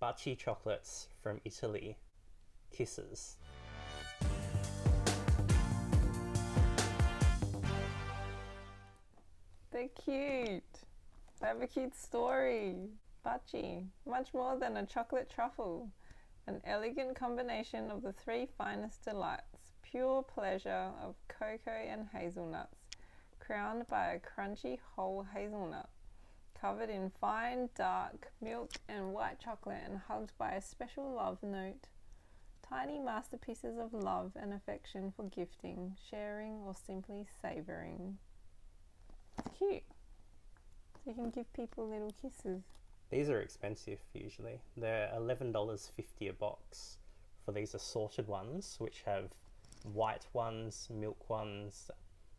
Baci chocolates from Italy. Kisses. They're cute. They have a cute story. Baci, much more than a chocolate truffle. An elegant combination of the three finest delights. Pure pleasure of cocoa and hazelnuts, crowned by a crunchy whole hazelnut, covered in fine dark milk and white chocolate and hugged by a special love note. Tiny masterpieces of love and affection for gifting, sharing, or simply savouring. It's cute. So you can give people little kisses. These are expensive usually. They're $11.50 a box for these assorted ones, which have white ones, milk ones,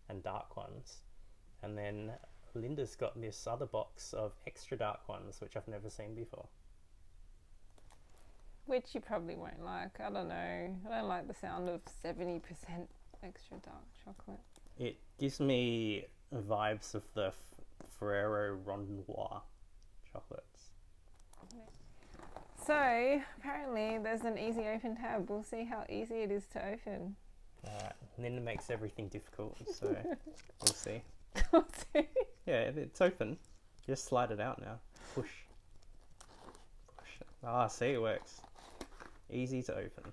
and dark ones. And then Linda's got this other box of extra dark ones, which I've never seen before. Which you probably won't like. I don't know. I don't like the sound of 70% extra dark chocolate. It gives me vibes of the Ferrero Rocher chocolates. So, apparently there's an easy open tab. We'll see how easy it is to open. Alright, Linda makes everything difficult, so we'll see. We'll see. Yeah, it's open. Just slide it out now. Push. Push. Ah, see, it works. Easy to open.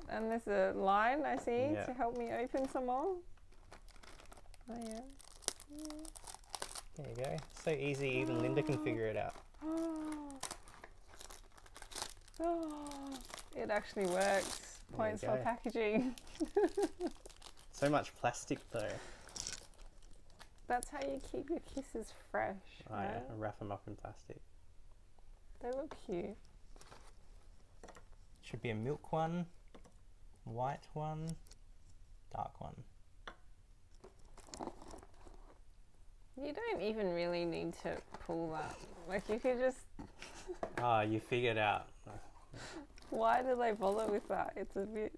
And there's a line I see Yeah. to help me open some more. Oh yeah. There you go. So easy, even Linda can figure it out. It actually works. Points for packaging. So much plastic though. That's how you keep your kisses fresh. Right? Right? Wrap them up in plastic. They look cute. Should be a milk one, white one, dark one. You don't even really need to pull that. Like you could just... Ah, you figured out. Why do they bother with that? It's a bit...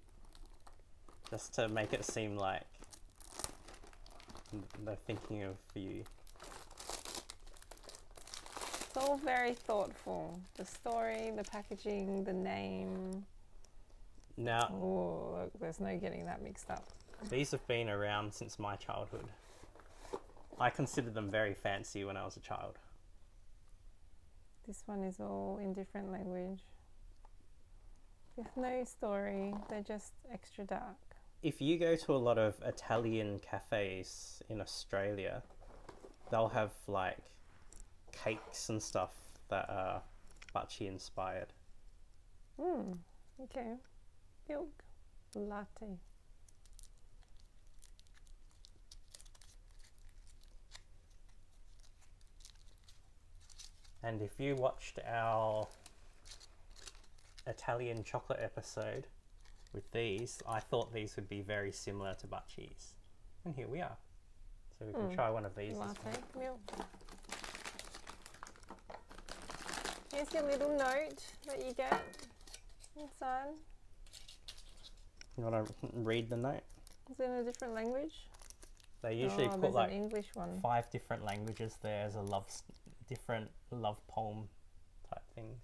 Just to make it seem like they're thinking of you. It's all very thoughtful. The story, the packaging, the name. Now, Oh, look, there's no getting that mixed up. these have been around since my childhood. I considered them very fancy when I was a child. This one is all in different language. With no story, they're just extra dark. If you go to a lot of Italian cafes in Australia, they'll have like cakes and stuff that are Baci inspired. Okay. Milk latte. And if you watched our Italian chocolate episode with these, I thought these would be very similar to Baci's. And here we are. So we can try one of these. Latte milk. Here's your little note that you get inside. You want to read the note? Is it in a different language? They usually put there's like an English one. 5 different languages there as a different love poem type things.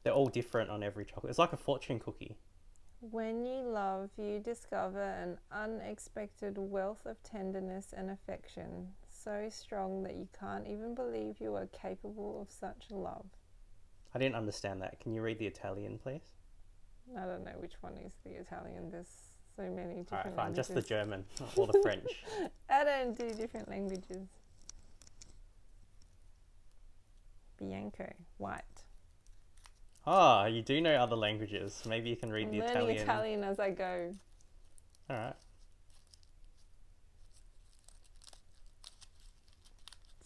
They're all different on every chocolate. It's like a fortune cookie. When you love, you discover an unexpected wealth of tenderness and affection, so strong that you can't even believe you are capable of such love. I didn't understand that. Can you read the Italian, please? I don't know which one is the Italian. There's so many different Alright, fine. languages. Just the German or the French. I don't do different languages. Bianco, white. Ah, you do know other languages. Maybe you can read I'm the learning Italian. Italian as I go. Alright.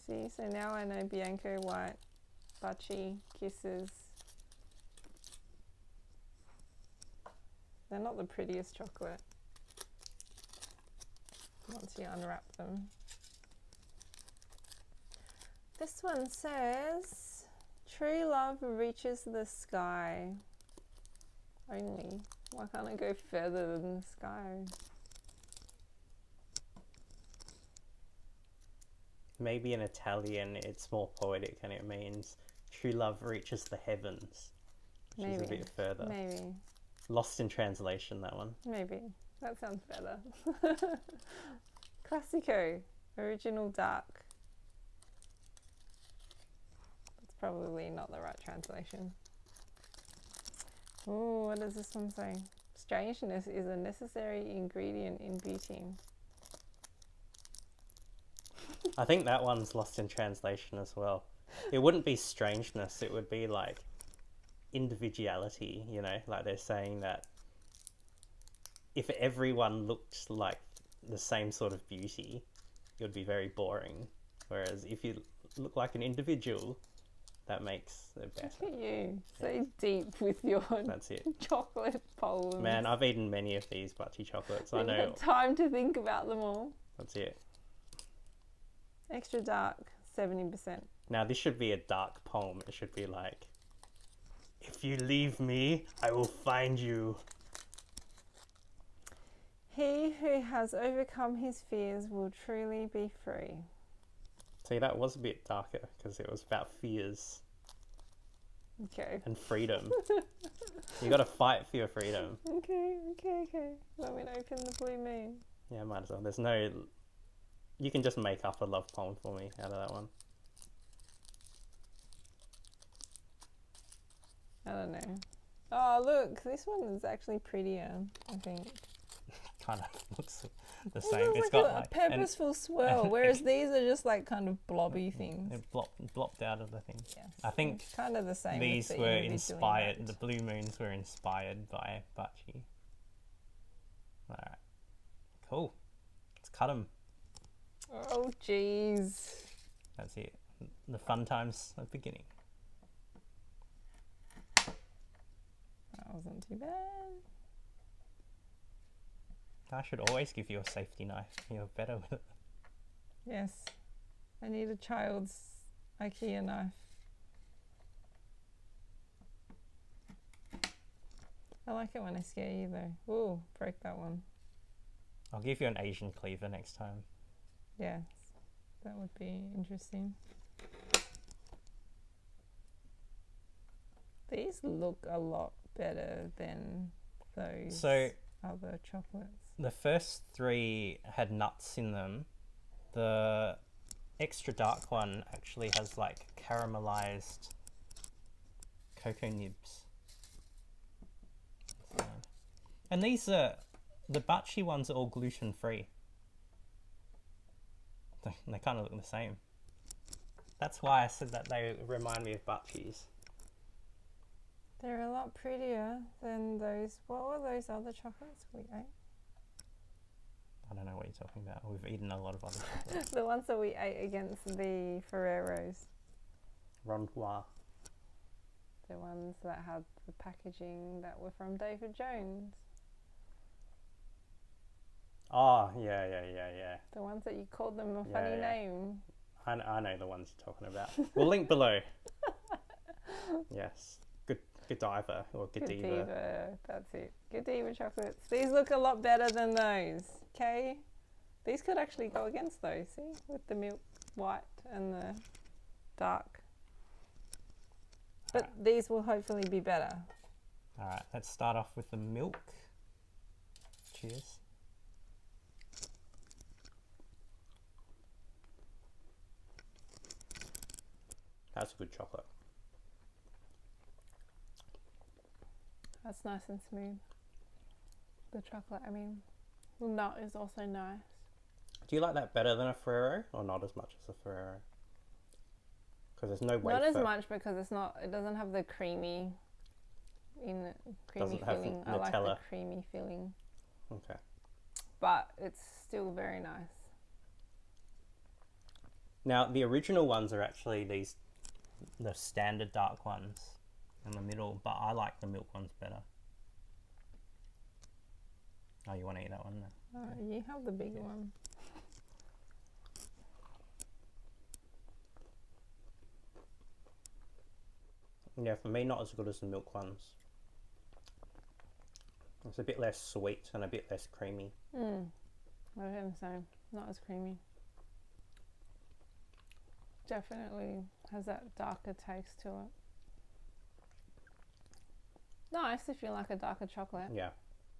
See, so now I know Bianco, white, Baci, kisses. They're not the prettiest chocolate once you unwrap them. This one says, true love reaches the sky. Only. Why can't I go further than the sky? Maybe in Italian it's more poetic and it means True love reaches the heavens, which is a bit further. Maybe. Lost in translation, that one. Maybe. That sounds better. Classico. Original dark. That's probably not the right translation. Ooh, what does this one say? Strangeness is a necessary ingredient in beauty. I think that one's lost in translation as well. It wouldn't be strangeness, it would be like individuality, you know, like they're saying that if everyone looked like the same sort of beauty, it would be very boring. Whereas if you look like an individual, that makes it better. Look at you, so deep with your That's it. chocolate poems. Man, I've eaten many of these Baci chocolates. I You've know. had time to think about them all. That's it. Extra dark, 70%. Now this should be a dark poem. It should be like, if you leave me, I will find you. He who has overcome his fears will truly be free. See, that was a bit darker because it was about fears Okay. and freedom. You got to fight for your freedom. Okay. Want me to open the blue moon? Yeah, might as well. There's no... You can just make up a love poem for me out of that one. I don't know. Oh, look, this one is actually prettier, I think. Kind of looks the It same. looks It's like got a purposeful swirl, whereas these are just like kind of blobby things. It blopped out of the thing. Yes. I think it's kind of the same. these with the were individually inspired, marked. the blue moons were inspired by Baci. Alright. Cool. Let's cut them. Oh, jeez. That's it. The fun times are beginning. That wasn't too bad. I should always give you a safety knife. You're better with it. Yes. I need a child's IKEA knife. I like it when I scare you though. Ooh, break that one. I'll give you an Asian cleaver next time. Yes, that would be interesting. These look a lot better than those other chocolates. The first three had nuts in them. The extra dark one actually has like caramelized cocoa nibs. And these are, the Baci ones are all gluten free. They kind of look the same. That's why I said that they remind me of Baci's. They're a lot prettier than those. What were those other chocolates we ate? I don't know what you're talking about. We've eaten a lot of other chocolates. The ones that we ate against the Ferreros. Rondois. The ones that had the packaging that were from David Jones. Oh, yeah. The ones that you called them a funny name. I know the ones you're talking about. We'll link below. Yes. Godiva or Godiva. Godiva, that's it. Godiva chocolates. These look a lot better than those, okay? These could actually go against those, see? With the milk white and the dark. But these will hopefully be better. Alright, let's start off with the milk. Cheers. That's a good chocolate. That's nice and smooth. The chocolate, I mean, the nut is also nice. Do you like that better than a Ferrero or not as much as a Ferrero? Because there's no wafer. Not as much because it's not. It doesn't have the creamy Doesn't have filling. I like Nutella. the creamy filling, Okay. but it's still very nice. Now the original ones are actually the standard dark ones in the middle, but I like the milk ones better. Oh, you want to eat that one? No. You have the bigger one. Yeah, for me, not as good as the milk ones. It's a bit less sweet and a bit less creamy. I was going to say, not as creamy. Definitely has that darker taste to it. Nice if you like a darker chocolate. Yeah.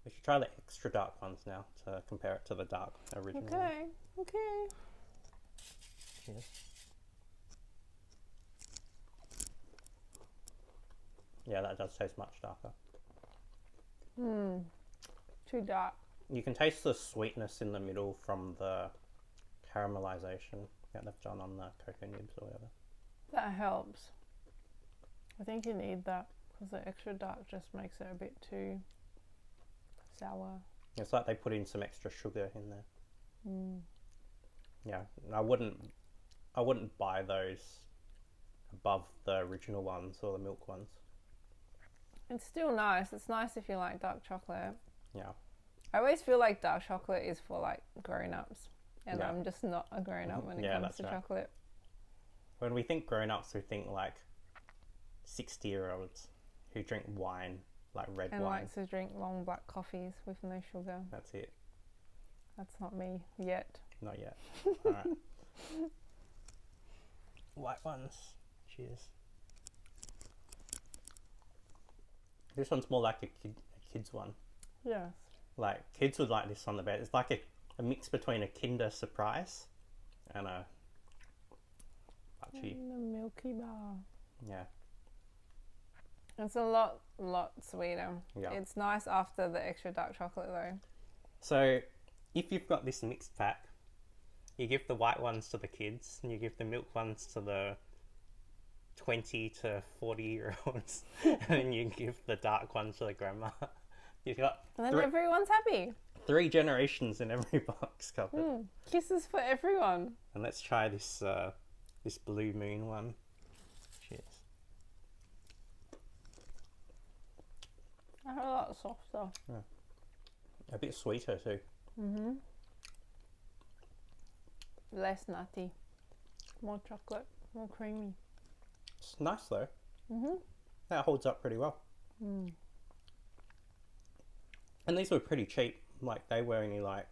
We should try the extra dark ones now to compare it to the dark original. Okay, okay. Cheers. Yeah, that does taste much darker. Too dark. You can taste the sweetness in the middle from the caramelization that they've done on the cocoa nibs or whatever. That helps. I think you need that because the extra dark just makes it a bit too sour. It's like they put in some extra sugar in there. Yeah, I wouldn't buy those above the original ones or the milk ones. It's still nice. It's nice if you like dark chocolate. Yeah. I always feel like dark chocolate is for like grown-ups, and Yeah. I'm just not a grown-up when it Yeah, comes that's to right. chocolate. When we think grown-ups, we think like 60-year-olds who drink wine, like red And wine. likes to drink long black coffees with no sugar. That's it. That's not me yet. Not yet. All right. White ones. Cheers. This one's more like a kid's one. Yes. Like, kids would like this one the best. It's like a mix between a Kinder Surprise and a Baci. And a milky bar. Yeah. It's a lot sweeter. Yeah. It's nice after the extra dark chocolate though. So, if you've got this mixed pack, you give the white ones to the kids and you give the milk ones to the 20 to 40-year-olds and then you give the dark ones to the grandma. You've got And then everyone's happy. 3 generations in every box covered. Kisses for everyone. And let's try this this Blue Moon one. Cheers. I have a lot softer. A bit sweeter too. Less nutty. More chocolate. More creamy. It's nice though. That holds up pretty well. And these were pretty cheap. Like they were only like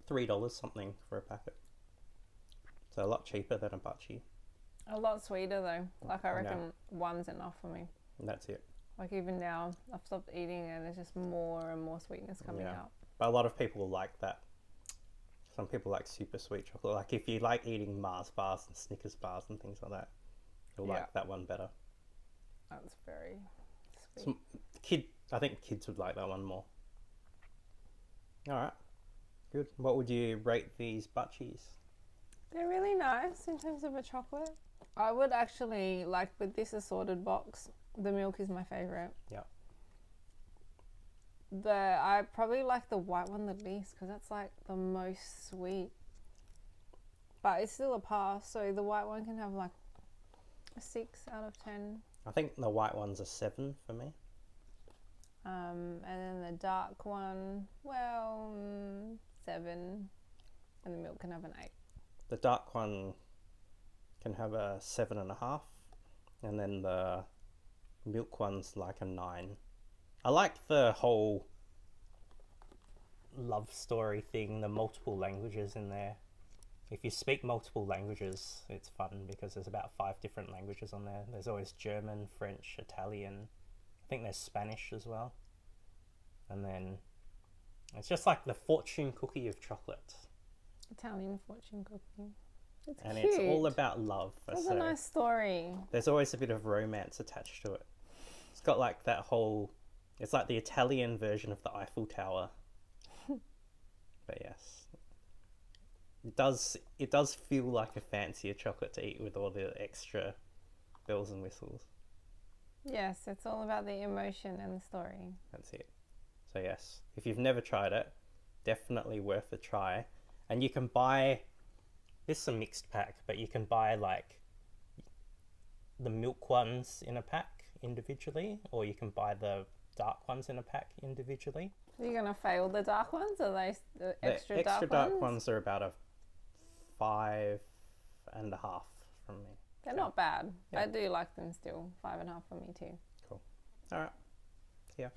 $3 something for a packet. So a lot cheaper than a Baci. A lot sweeter though. Like I I know. reckon one's enough for me. And that's it. Like even now, I've stopped eating and there's just more and more sweetness coming Yeah. out. But a lot of people like that. Some people like super sweet chocolate. Like if you like eating Mars bars and Snickers bars and things like that, you'll Yeah. like that one better. That's very sweet. I think kids would like that one more. Alright. Good. What would you rate these Bacis? They're really nice in terms of a chocolate. I would actually, like with this assorted box, the milk is my favourite. Yeah. I probably like the white one the least because that's like the most sweet. But it's still a pass, so the white one can have like a 6 out of 10. I think the white one's a 7 for me. And then the dark one, well, 7. And the milk can have an 8. The dark one can have a 7.5, and then the milk one's like a 9. I like the whole love story thing, the multiple languages in there. If you speak multiple languages, it's fun because there's about 5 different languages on there. There's always German, French, Italian. I think there's Spanish as well. And then it's just like the fortune cookie of chocolate. Italian fortune cookie. It's And cute. it's all about love. That's so a nice story. there's always a bit of romance attached to it. It's got like that whole... It's like the Italian version of the Eiffel Tower. But yes. It does feel like a fancier chocolate to eat with all the extra bells and whistles. Yes, it's all about the emotion and the story. That's it. So yes, if you've never tried it, definitely worth a try. And you can buy... This is a mixed pack, but you can buy like the milk ones in a pack individually, or you can buy the dark ones in a pack individually. Are you going to fail the dark ones? Are they the extra, The extra dark dark ones? ones are about a 5.5 from me. They're Yeah. not bad. Yeah. I do like them still. 5.5 for me too. Cool. All right. See ya.